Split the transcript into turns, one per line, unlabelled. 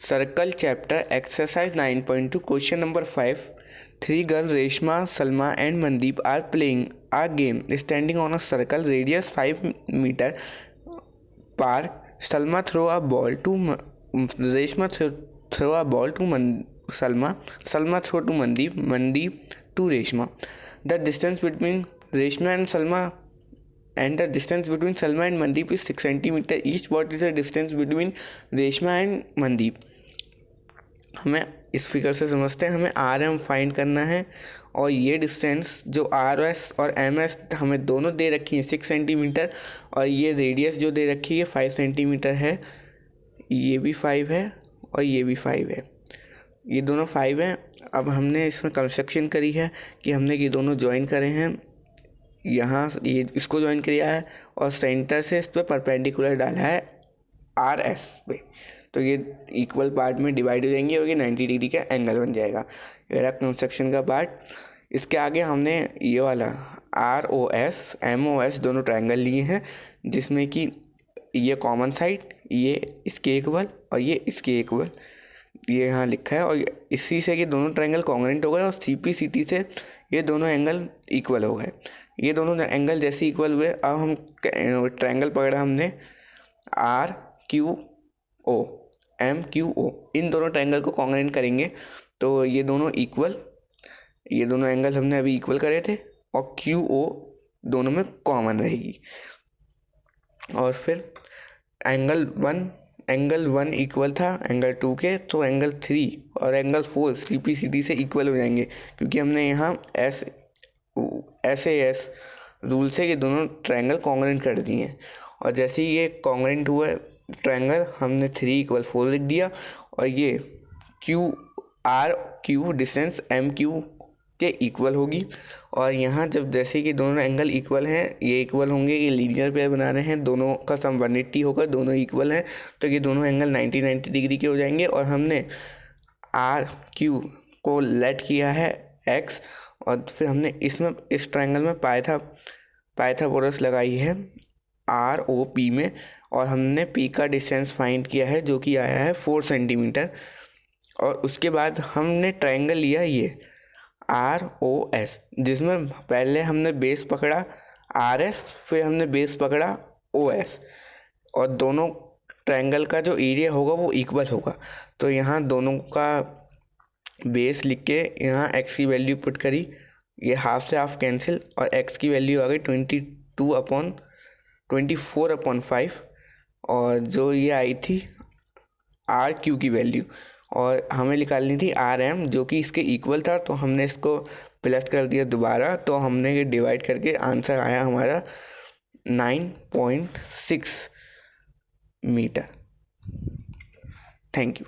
Circle chapter exercise 9.2 question number 5. Three girls Reshma, Salma and Mandeep are playing a game standing on a circle radius 5 meter. Par Salma throw a ball to Reshma throw a ball to Salma. Salma throw to Mandeep. Mandeep to Reshma. The distance between Reshma and Salma and Mandeep is 6 centimeter each. What is the distance between Reshma and Mandeep? हमें इस figure से समझते हैं, हमें R M find करना है और ये डिस्टेंस जो आर एस और एम एस हमें दोनों दे रखी है 6 सेंटीमीटर और ये रेडियस जो दे रखी है 5 सेंटीमीटर है। ये भी 5 है और ये भी 5 है, ये दोनों 5 हैं। अब हमने इसमें कंस्ट्रक्शन करी है कि हमने ये दोनों ज्वाइन करे हैं, यहाँ ये इसको ज्वाइन किया है और सेंटर से इस पर परपेंडिकुलर डाला है आर एस पे, तो ये इक्वल पार्ट में डिवाइड हो जाएंगे और ये 90 डिग्री का एंगल बन जाएगा। ये रहा कंस्ट्रक्शन का पार्ट। इसके आगे हमने ये वाला R O S M O S दोनों ट्रायंगल लिए हैं, जिसमें कि ये कॉमन साइड, ये इसके इक्वल और ये इसके इक्वल, ये यहाँ लिखा है। और इसी से ये दोनों ट्रायंगल कॉन्ग्रुएंट हो गए और सी पी सी टी से ये दोनों एंगल इक्वल हो गए। ये दोनों एंगल जैसे इक्वल हुए, अब हम ट्रायंगल पकड़ा हमने R Q O M Q O, इन दोनों ट्रायंगल को कॉन्ग्रुएंट करेंगे तो ये दोनों इक्वल, ये दोनों एंगल हमने अभी इक्वल करे थे और क्यू ओ दोनों में कॉमन रहेगी। और फिर एंगल वन इक्वल था एंगल 2 के, तो एंगल 3 और angle 4 C P C T से इक्वल हो जाएंगे, क्योंकि हमने यहाँ एस एस रूल से ये दोनों ट्रायंगल कॉन्ग्रुएंट कर दिए हैं। और जैसे ही ये कॉन्ग्रुएंट हुआ ट्रायंगल, हमने 3 = 4 लिख दिया और ये Q R Q distance M Q के इक्वल होगी। और यहाँ जब जैसे कि दोनों एंगल इक्वल हैं, ये इक्वल होंगे, ये लीनियर पेयर बना रहे हैं, दोनों का सम 180 होगा, दोनों इक्वल हैं, तो ये दोनों एंगल 90 डिग्री के हो जाएंगे। और हमने आर क्यू को लेट किया है एक्स, और फिर हमने इसमें इस ट्रायंगल में पाइथागोरस लगाई है आर ओ पी में, और हमने पी का डिस्टेंस फाइंड किया है जो कि आया है 4 सेंटीमीटर। और उसके बाद हमने ट्रायंगल लिया ये आर ओ एस, जिसमें पहले हमने बेस पकड़ा आर एस, फिर हमने बेस पकड़ा ओ एस, और दोनों ट्रायंगल का जो एरिया होगा वो इक्वल होगा। तो यहाँ दोनों का बेस लिख के यहाँ एक्स की वैल्यू पुट करी, ये हाफ से हाफ कैंसिल और एक्स की वैल्यू आ गई 24/5, और जो ये आई थी आर क्यू की वैल्यू, और हमें निकालनी थी आर एम जो कि इसके इक्वल था, तो हमने इसको प्लस कर दिया दोबारा, तो हमने ये डिवाइड करके आंसर आया हमारा 9.6 मीटर। Thank you.